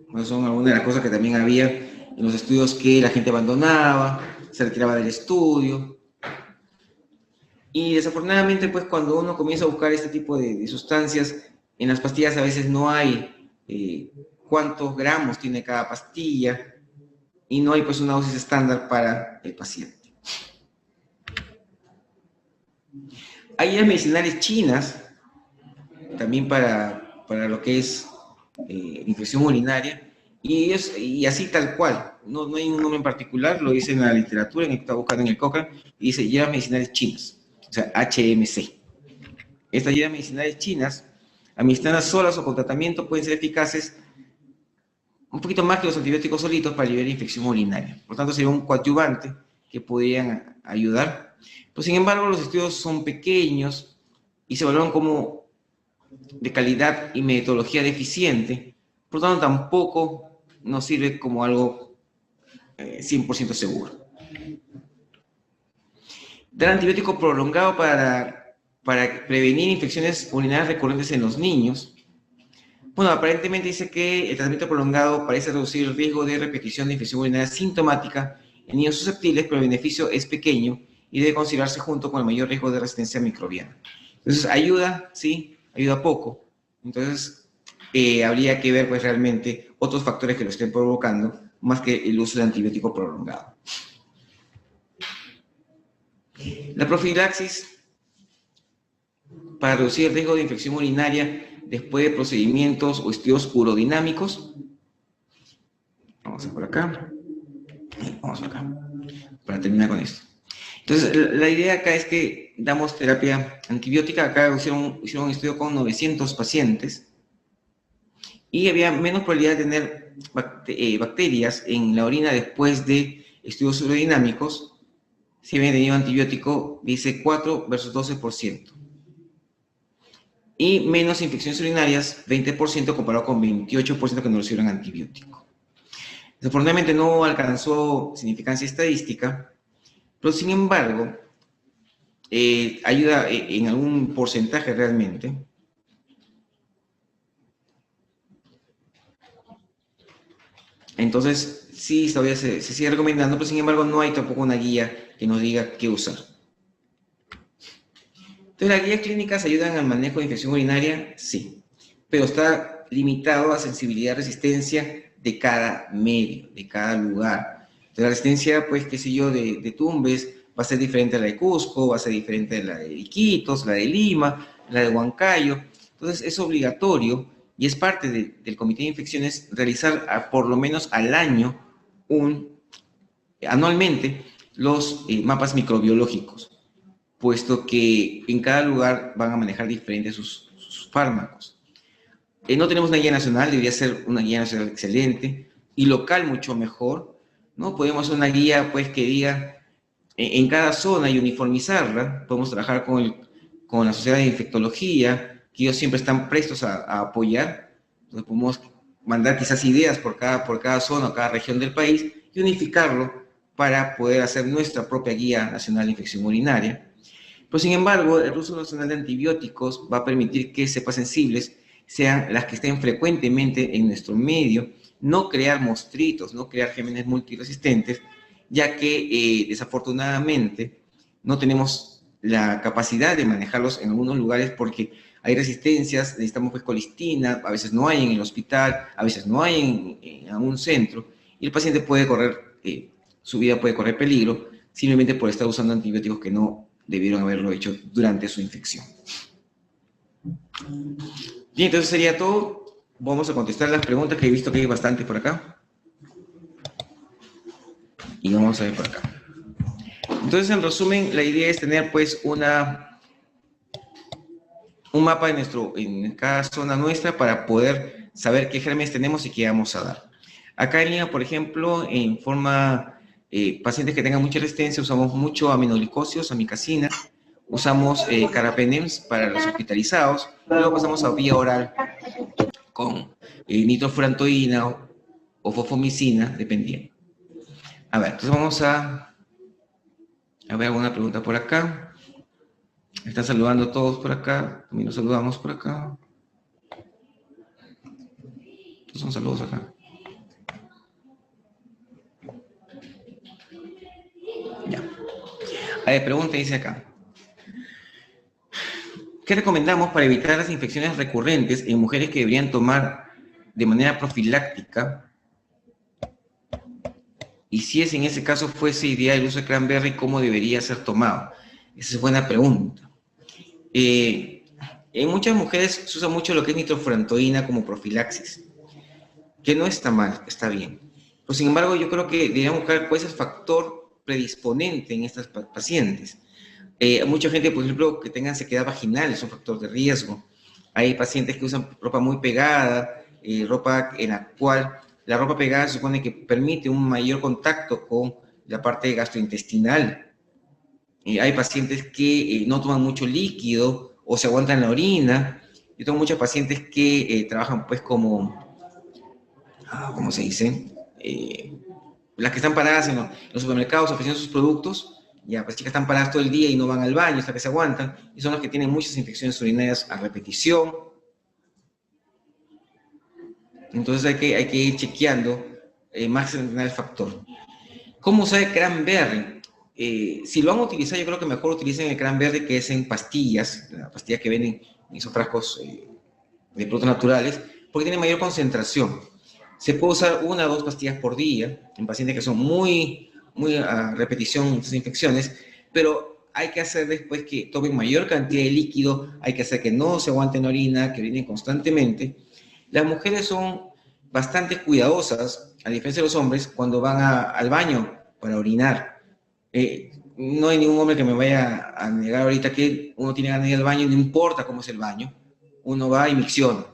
Bueno, son algunas de las cosas que también había en los estudios que la gente abandonaba, se retiraba del estudio. Y desafortunadamente, pues cuando uno comienza a buscar este tipo de sustancias, en las pastillas a veces no hay cuántos gramos tiene cada pastilla y no hay pues una dosis estándar para el paciente. Hay hierbas medicinales chinas, también para lo que es infección urinaria, y así tal cual, no hay un nombre en particular, lo dice en la literatura, en el que está buscando en el Cochrane, y dice hierbas medicinales chinas, o sea, HMC. Estas hierbas medicinales chinas, administradas solas o con tratamiento, pueden ser eficaces un poquito más que los antibióticos solitos para aliviar infección urinaria. Por tanto, sería un coadyuvante que podrían ayudar. Pero, sin embargo, los estudios son pequeños y se valoran como de calidad y metodología deficiente. Por tanto, tampoco nos sirve como algo 100% seguro. Dar antibiótico prolongado para prevenir infecciones urinarias recurrentes en los niños. Bueno, aparentemente dice que el tratamiento prolongado parece reducir el riesgo de repetición de infección urinaria sintomática en niños susceptibles, pero el beneficio es pequeño y debe considerarse junto con el mayor riesgo de resistencia microbiana. Entonces, ayuda, sí, ayuda poco. Entonces, habría que ver pues realmente otros factores que lo estén provocando, más que el uso de antibiótico prolongado. La profilaxis para reducir el riesgo de infección urinaria después de procedimientos o estudios urodinámicos. Vamos a por acá. Vamos acá. Para terminar con esto. Entonces, la idea acá es que damos terapia antibiótica. Acá hicieron un estudio con 900 pacientes y había menos probabilidad de tener bacterias en la orina después de estudios urodinámicos. Si habían tenido antibiótico, dice 4 versus 12%. Y menos infecciones urinarias, 20% comparado con 28% que no recibieron antibiótico. Desafortunadamente no alcanzó significancia estadística, pero sin embargo, ayuda en algún porcentaje realmente. Entonces, sí, todavía se sigue recomendando, pero sin embargo no hay tampoco una guía que nos diga qué usar. Entonces, ¿las guías clínicas ayudan al manejo de infección urinaria? Sí, pero está limitado a sensibilidad, resistencia de cada medio, de cada lugar. Entonces, la resistencia, pues, qué sé yo, de Tumbes va a ser diferente a la de Cusco, va a ser diferente a la de Iquitos, la de Lima, la de Huancayo. Entonces, es obligatorio y es parte del Comité de Infecciones realizar por lo menos al año, anualmente, los mapas microbiológicos, puesto que en cada lugar van a manejar diferentes sus fármacos. No tenemos una guía nacional, debería ser una guía nacional excelente, y local mucho mejor, ¿no? Podemos hacer una guía, pues, que diga en cada zona y uniformizarla. Podemos trabajar con la Sociedad de Infectología, que ellos siempre están prestos a apoyar. Entonces podemos mandar quizás ideas por cada zona o cada región del país y unificarlo para poder hacer nuestra propia guía nacional de infección urinaria. Pero sin embargo, el uso nacional de antibióticos va a permitir que cepas sensibles sean las que estén frecuentemente en nuestro medio, no crear mostritos, no crear gérmenes multiresistentes, ya que desafortunadamente no tenemos la capacidad de manejarlos en algunos lugares porque hay resistencias, necesitamos pues colistina, a veces no hay en el hospital, a veces no hay en algún centro, y el paciente puede correr, su vida puede correr peligro simplemente por estar usando antibióticos que no debieron haberlo hecho durante su infección. Bien, entonces sería todo. Vamos a contestar las preguntas, que he visto que hay bastantes por acá. Y vamos a ver por acá. Entonces, en resumen, la idea es tener pues un mapa en cada zona nuestra para poder saber qué gérmenes tenemos y qué vamos a dar. Acá en Lima, por ejemplo, en forma pacientes que tengan mucha resistencia, usamos mucho aminoglicosios, amicacina, usamos carbapenems para los hospitalizados, y luego pasamos a vía oral con nitrofurantoína o fosfomicina, dependiendo. A ver, entonces vamos a ver alguna pregunta por acá. Están saludando a todos por acá, también nos saludamos por acá. Estos son saludos acá. Ya. A ver, pregunta dice acá. ¿Qué recomendamos para evitar las infecciones recurrentes en mujeres que deberían tomar de manera profiláctica? Y si es en ese caso fuese ideal el uso de cranberry, ¿cómo debería ser tomado? Esa es buena pregunta. En muchas mujeres se usa mucho lo que es nitrofurantoína como profilaxis, que no está mal, está bien. Pero sin embargo, yo creo que deberíamos buscar cuál es el factor predisponente en estas pacientes. Mucha gente, por ejemplo, que tengan sequedad vaginal es un factor de riesgo. Hay pacientes que usan ropa muy pegada, ropa en la cual la ropa pegada se supone que permite un mayor contacto con la parte gastrointestinal. Hay pacientes que no toman mucho líquido o se aguantan la orina. Yo tengo muchos pacientes que trabajan pues como, ¿cómo se dice? Las que están paradas en los supermercados ofreciendo sus productos, Ya, pues chicas están paradas todo el día y no van al baño hasta que se aguantan, y son las que tienen muchas infecciones urinarias a repetición. Entonces hay que ir chequeando más el factor. ¿Cómo usar el cranberry? Si lo van a utilizar, yo creo que mejor utilicen el cranberry, que es en pastillas, la pastilla que venden en esos frascos de productos naturales, porque tiene mayor concentración. Se puede usar 1 o 2 pastillas por día en pacientes que son muy a repetición de estas infecciones, pero hay que hacer después que tomen mayor cantidad de líquido, hay que hacer que no se aguanten orina, que orinen constantemente. Las mujeres son bastante cuidadosas, a diferencia de los hombres, cuando van al baño para orinar. No hay ningún hombre que me vaya a negar ahorita que uno tiene ganas de ir al baño, no importa cómo es el baño, uno va y micciona.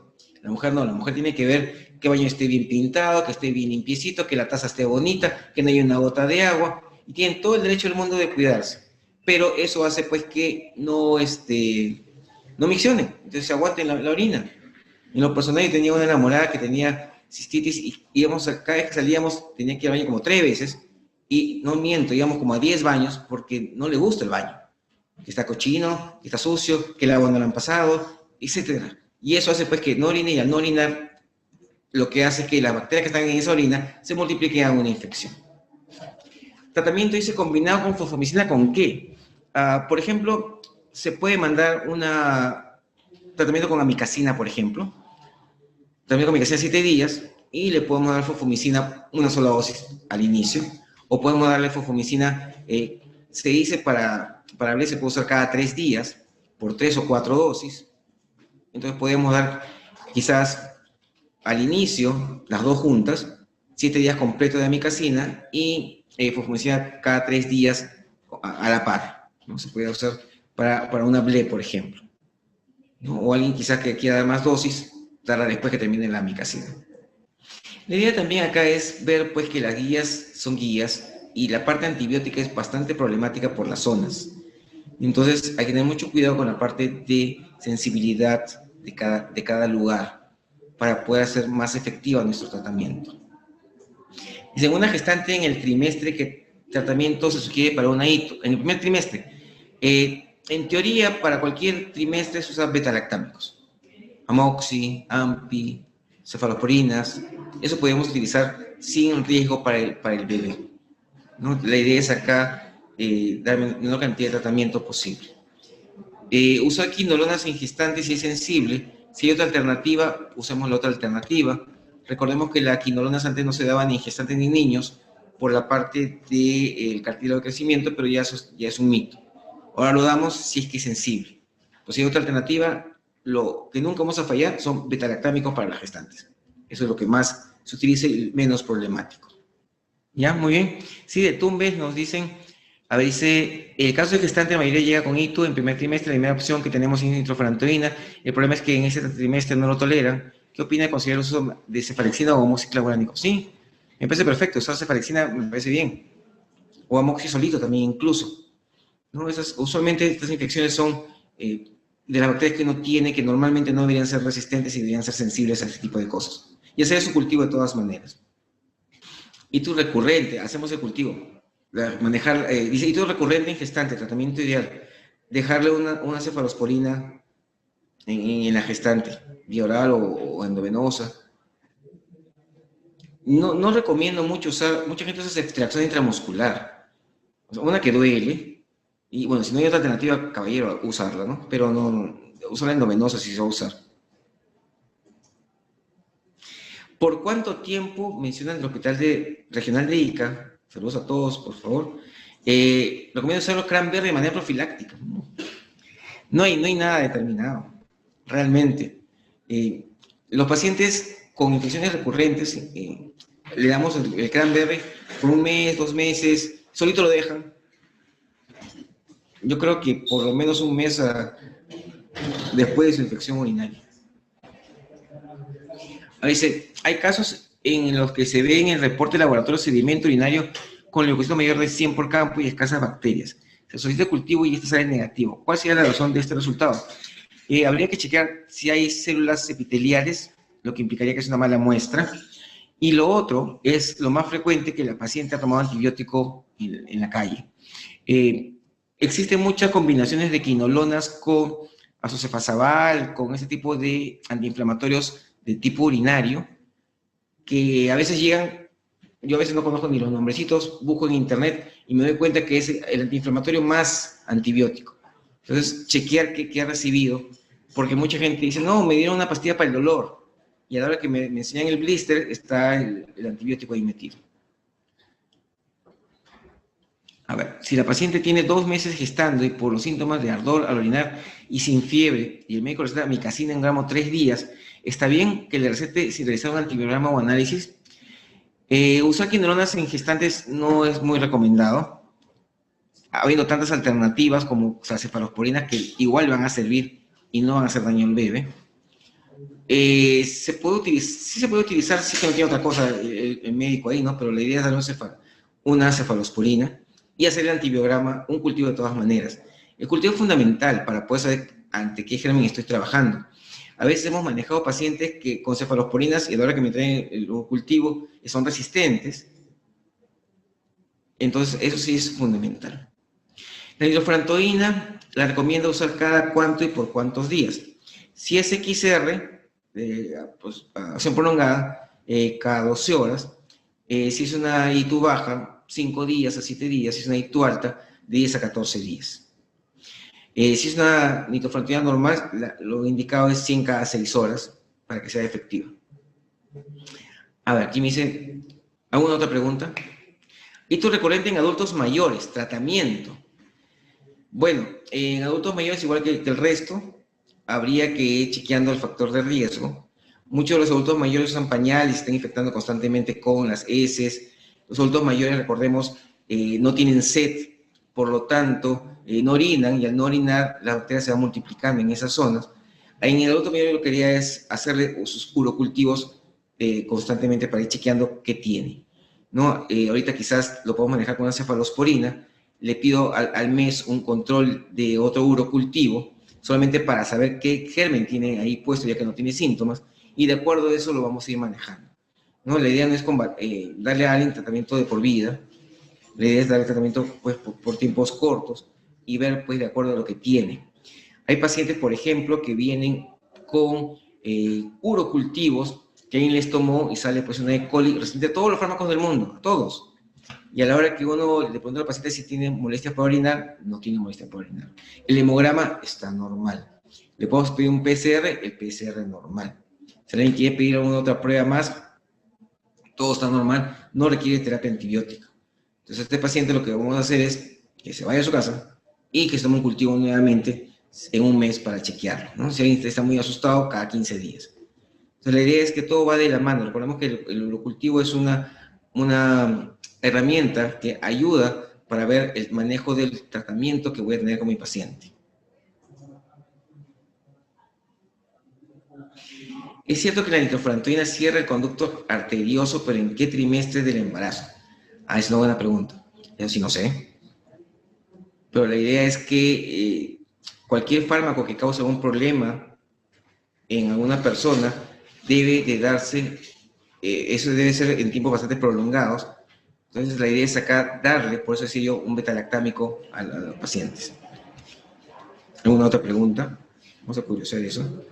La mujer no, la mujer tiene que ver que el baño esté bien pintado, que esté bien limpiecito, que la taza esté bonita, que no haya una gota de agua, y tienen todo el derecho del mundo de cuidarse. Pero eso hace pues que no miccionen, entonces se aguanten la orina. En lo personal, yo tenía una enamorada que tenía cistitis y íbamos cada vez que salíamos tenía que ir al baño como 3 veces, y no miento, íbamos como a 10 baños porque no le gusta el baño, que está cochino, que está sucio, que el agua no lo han pasado, etc. Y eso hace pues que no orine, y al no orinar, lo que hace es que las bacterias que están en esa orina se multipliquen a una infección. Tratamiento dice combinado con fosfomicina, ¿con qué? Por ejemplo, se puede mandar un tratamiento con amicacina, por ejemplo, también con amicacina 7 días, y le podemos dar fosfomicina 1 sola dosis al inicio, o podemos darle fosfomicina, se dice para hablar, se puede usar cada 3 días, por 3 o 4 dosis. Entonces podemos dar quizás al inicio las 2 juntas, 7 días completos de amicacina y fosfomicina cada 3 días a la par, ¿no? Se puede usar para una BLE, por ejemplo, ¿no? O alguien quizás que quiera dar más dosis, darla después que termine la amicacina. La idea también acá es ver pues que las guías son guías y la parte antibiótica es bastante problemática por las zonas. Entonces hay que tener mucho cuidado con la parte de sensibilidad de cada lugar para poder hacer más efectiva nuestro tratamiento. Dice, una gestante en el trimestre, ¿qué tratamiento se sugiere para una hito? En el primer trimestre, en teoría, para cualquier trimestre se usan beta-lactámicos. Amoxi, AMPI, cefalosporinas, eso podemos utilizar sin riesgo para el bebé, ¿no? La idea es acá dar la menor cantidad de tratamiento posible. Usar quinolonas en gestantes si es sensible. Si hay otra alternativa, usemos la otra alternativa. Recordemos que las quinolonas antes no se daban ni en gestantes ni en niños por la parte del cartílago de crecimiento, pero ya es un mito. Ahora lo damos si es que es sensible. Pues si hay otra alternativa, lo que nunca vamos a fallar son beta-lactámicos para las gestantes. Eso es lo que más se utiliza y menos problemático. ¿Ya? Muy bien. Sí, de Tumbes nos dicen, a ver, dice, el caso de gestante, la mayoría llega con ITU en primer trimestre, la primera opción que tenemos es nitrofurantoína. El problema es que en ese trimestre no lo toleran. ¿Qué opina de considerar el uso de cefalexina o amoxiclavulánico? Sí, me parece perfecto, usar cefalexina me parece bien. O amoxicilolito también incluso, ¿no? Usualmente estas infecciones son de las bacterias que uno tiene, que normalmente no deberían ser resistentes y deberían ser sensibles a este tipo de cosas. Y hacer su cultivo de todas maneras. Hito recurrente, hacemos el cultivo. Manejar, dice, hito recurrente en gestante, tratamiento ideal. Dejarle una cefalosporina en la gestante, vía oral o endovenosa. No recomiendo mucho usar, mucha gente usa extracción intramuscular. O sea, una que duele, y bueno, si no hay otra alternativa, caballero, usarla, ¿no? Pero no, usar la endovenosa si se va a usar. ¿Por cuánto tiempo, mencionan el Hospital Regional de Ica, saludos a todos, por favor, recomiendo usar cranberry de manera profiláctica? No hay nada determinado, realmente. Los pacientes con infecciones recurrentes, le damos el cranberry por 1 mes, 2 meses, solito lo dejan. Yo creo que por lo menos 1 mes después de su infección urinaria. Dice, hay casos en los que se ve en el reporte de laboratorio sedimento urinario con leucocito mayor de 100 por campo y escasas bacterias. Se solicita cultivo y este sale negativo. ¿Cuál sería la razón de este resultado? Habría que chequear si hay células epiteliales, lo que implicaría que es una mala muestra. Y lo otro es lo más frecuente, que la paciente ha tomado antibiótico en la calle. Existen muchas combinaciones de quinolonas con asocefazabal, con ese tipo de antiinflamatorios de tipo urinario, que a veces llegan, yo a veces no conozco ni los nombrecitos, busco en internet y me doy cuenta que es el antiinflamatorio más antibiótico. Entonces, chequear qué ha recibido, porque mucha gente dice, no, me dieron una pastilla para el dolor, y a la hora que me enseñan el blister, está el antibiótico ahí metido. A ver, si la paciente tiene 2 meses gestando y por los síntomas de ardor al orinar y sin fiebre, y el médico receta micacina en gramo 3 días, ¿está bien que le recete sin realizar un antibiograma o análisis? Usar quinolonas en gestantes no es muy recomendado, habiendo tantas alternativas como cefalosporinas que igual van a servir y no van a hacer daño al bebé. Se puede utilizar, sí se puede utilizar, sí que no tiene otra cosa el médico ahí, ¿no? Pero la idea es dar una cefalosporina y hacer el antibiograma, un cultivo de todas maneras. El cultivo es fundamental para poder saber ante qué germen estoy trabajando. A veces hemos manejado pacientes que con cefalosporinas y a la hora que me traen el cultivo son resistentes. Entonces, eso sí es fundamental. La nitrofurantoína la recomiendo usar cada cuánto y por cuántos días. Si es XR, pues, acción prolongada, cada 12 horas. Si es una ITU baja, 5 días a 7 días. Si es una ITU alta, de 10 a 14 días. Si es una nitrofurantoína normal, lo indicado es 100 cada 6 horas para que sea efectiva. A ver, aquí me dice, ¿alguna otra pregunta? ITU recurrente en adultos mayores, tratamiento. Bueno, en adultos mayores, igual que el resto, habría que ir chequeando el factor de riesgo. Muchos de los adultos mayores usan pañales y están infectando constantemente con las heces. Los adultos mayores, recordemos, no tienen sed, por lo tanto, no orinan, y al no orinar, las bacterias se van multiplicando en esas zonas. En el adulto mayor lo que quería es hacerle sus urocultivos constantemente para ir chequeando qué tiene, ¿no? Ahorita quizás lo podemos manejar con una cefalosporina. Le pido al mes un control de otro urocultivo, solamente para saber qué germen tiene ahí puesto, ya que no tiene síntomas, y de acuerdo a eso lo vamos a ir manejando, ¿no? La idea no es darle a alguien tratamiento de por vida, la idea es darle tratamiento pues, por tiempos cortos y ver pues de acuerdo a lo que tiene. Hay pacientes, por ejemplo, que vienen con urocultivos que alguien les tomó y sale pues una E. coli resistente a todos los fármacos del mundo, a todos. Y a la hora que uno le pregunta al paciente si tiene molestias para orinar, no tiene molestias para orinar. El hemograma está normal. Le podemos pedir un PCR, el PCR normal. Si alguien quiere pedir alguna otra prueba más, todo está normal, no requiere terapia antibiótica. Entonces, a este paciente lo que vamos a hacer es que se vaya a su casa y que se tome un cultivo nuevamente en un mes para chequearlo, ¿no? Si alguien está muy asustado, cada 15 días. Entonces, la idea es que todo va de la mano. Recordemos que el cultivo es una herramienta que ayuda para ver el manejo del tratamiento que voy a tener con mi paciente. Es cierto que la nitrofurantoína cierra el conducto arterioso, pero ¿en qué trimestre del embarazo? Es una buena pregunta. Eso sí no sé. Pero la idea es que cualquier fármaco que cause algún problema en alguna persona debe de darse, eso debe ser en tiempos bastante prolongados. Entonces la idea es darle, por eso decía yo, un betalactámico a los pacientes. ¿Alguna otra pregunta? Vamos a curiosear eso.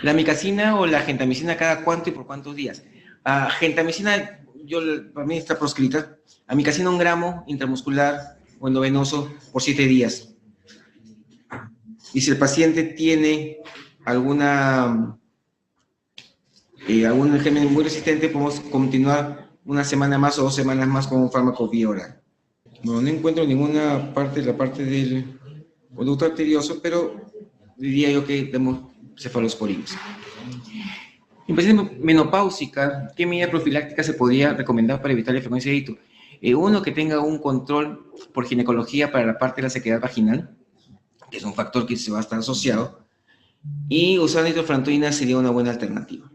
¿La micacina o la gentamicina cada cuánto y por cuántos días? Gentamicina, para mí está proscrita. Amicacina 1 gramo intramuscular o endovenoso por 7 días. Y si el paciente tiene algún germen muy resistente, podemos continuar una semana más o 2 semanas más con un fármaco vía oral. No encuentro ninguna parte de la parte del conducto arterioso, pero diría yo que demos cefalosporinas. En paciente menopáusica, ¿qué medida profiláctica se podría recomendar para evitar la frecuencia de ITU? Uno, que tenga un control por ginecología para la parte de la sequedad vaginal, que es un factor que se va a estar asociado, y usar nitrofurantoína sería una buena alternativa.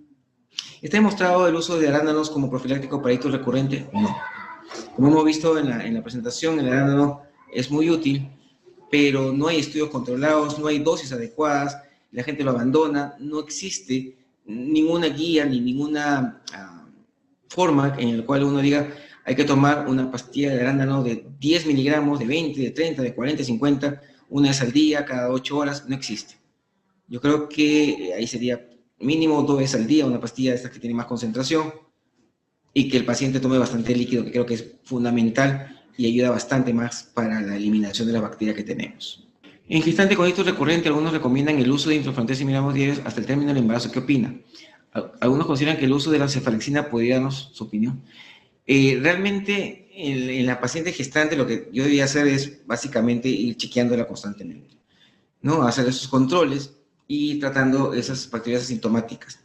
¿Está demostrado el uso de arándanos como profiláctico para ITU recurrente? No. Como hemos visto en la presentación, el arándano es muy útil, pero no hay estudios controlados, no hay dosis adecuadas, la gente lo abandona, no existe ninguna guía ni ninguna forma en la cual uno diga hay que tomar una pastilla de arándano de 10 miligramos, de 20, de 30, de 40, 50, una vez al día, cada 8 horas, no existe. Yo creo que ahí sería mínimo 2 veces al día una pastilla de estas que tiene más concentración y que el paciente tome bastante líquido, que creo que es fundamental y ayuda bastante más para la eliminación de las bacterias que tenemos. En gestante con esto recurrente, algunos recomiendan el uso de intrafrontal 6 miligramos diarios hasta el término del embarazo. ¿Qué opina? Algunos consideran que el uso de la cefalexina podría darnos su opinión. Realmente en la paciente gestante lo que yo debía hacer es básicamente ir chequeándola constantemente, ¿no? Hacer esos controles y tratando esas bacterias asintomáticas.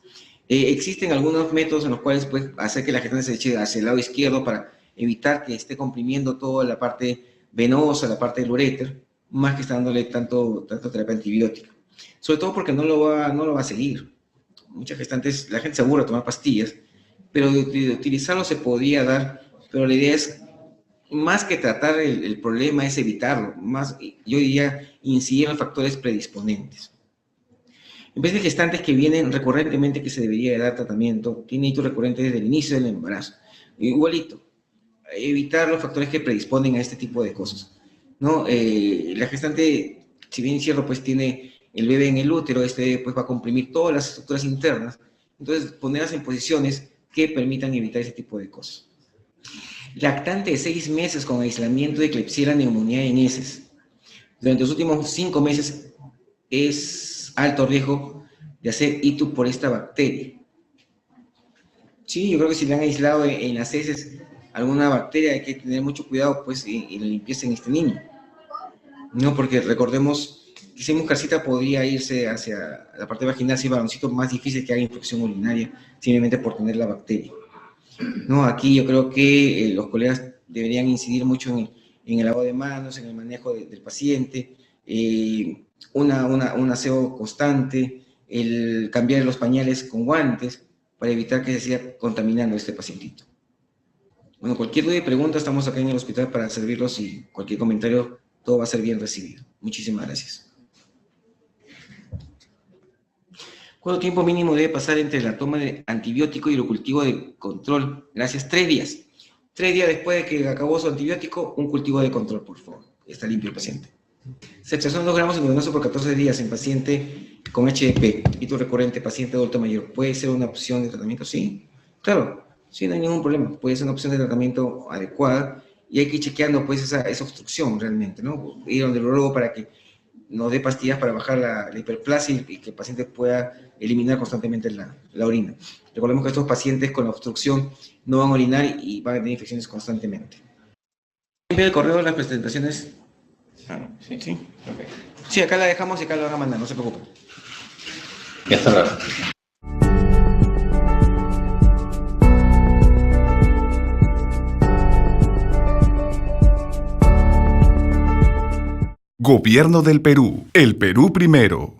Existen algunos métodos en los cuales puedes hacer que la gestante se eche hacia el lado izquierdo para evitar que esté comprimiendo toda la parte venosa, la parte del uréter, más que dándole tanto terapia antibiótica. Sobre todo porque no lo va a seguir. Muchas gestantes, la gente se aburre de tomar pastillas, pero de utilizarlo se podría dar, pero la idea es, más que tratar el problema, es evitarlo, más, yo diría, incidir en los factores predisponentes. En vez de gestantes que vienen recurrentemente que se debería dar tratamiento, tiene hitos recurrentes desde el inicio del embarazo. Igualito, evitar los factores que predisponen a este tipo de cosas, ¿no? La gestante, si bien es cierto, pues tiene el bebé en el útero, pues va a comprimir todas las estructuras internas, entonces ponerlas en posiciones que permitan evitar ese tipo de cosas. Lactante de 6 meses con aislamiento de Klebsiella neumonía en heces. Durante los últimos 5 meses es alto riesgo de hacer ITU por esta bacteria. Sí, yo creo que si le han aislado en las heces alguna bacteria hay que tener mucho cuidado pues en la limpieza en este niño. No, porque recordemos que si muscarcita podría irse hacia la parte vaginal, si varoncito más difícil que haga infección urinaria simplemente por tener la bacteria. No, aquí yo creo que los colegas deberían incidir mucho en el lavado de manos, en el manejo del paciente, un aseo constante, el cambiar los pañales con guantes para evitar que se siga contaminando este pacientito. Bueno, cualquier duda y pregunta, estamos acá en el hospital para servirlos y cualquier comentario, todo va a ser bien recibido. Muchísimas gracias. ¿Cuánto tiempo mínimo debe pasar entre la toma de antibiótico y el cultivo de control? Gracias, 3 días. 3 días después de que acabó su antibiótico, un cultivo de control, por favor. Está limpio el paciente. Sepsiación 2 gramos endovenoso por 14 días en paciente con HDP, hito recurrente, paciente adulto mayor. ¿Puede ser una opción de tratamiento? Sí, claro. Sí, no hay ningún problema. Puede ser una opción de tratamiento adecuada y hay que ir chequeando pues esa obstrucción realmente, ¿no? Ir donde el urólogo para que nos dé pastillas para bajar la hiperplasia y que el paciente pueda eliminar constantemente la orina. Recordemos que estos pacientes con la obstrucción no van a orinar y van a tener infecciones constantemente. Envío el correo de las presentaciones. Sí, sí. Okay. Sí, acá la dejamos y acá la van a mandar, no se preocupen. Ya está claro. Gobierno del Perú. El Perú primero.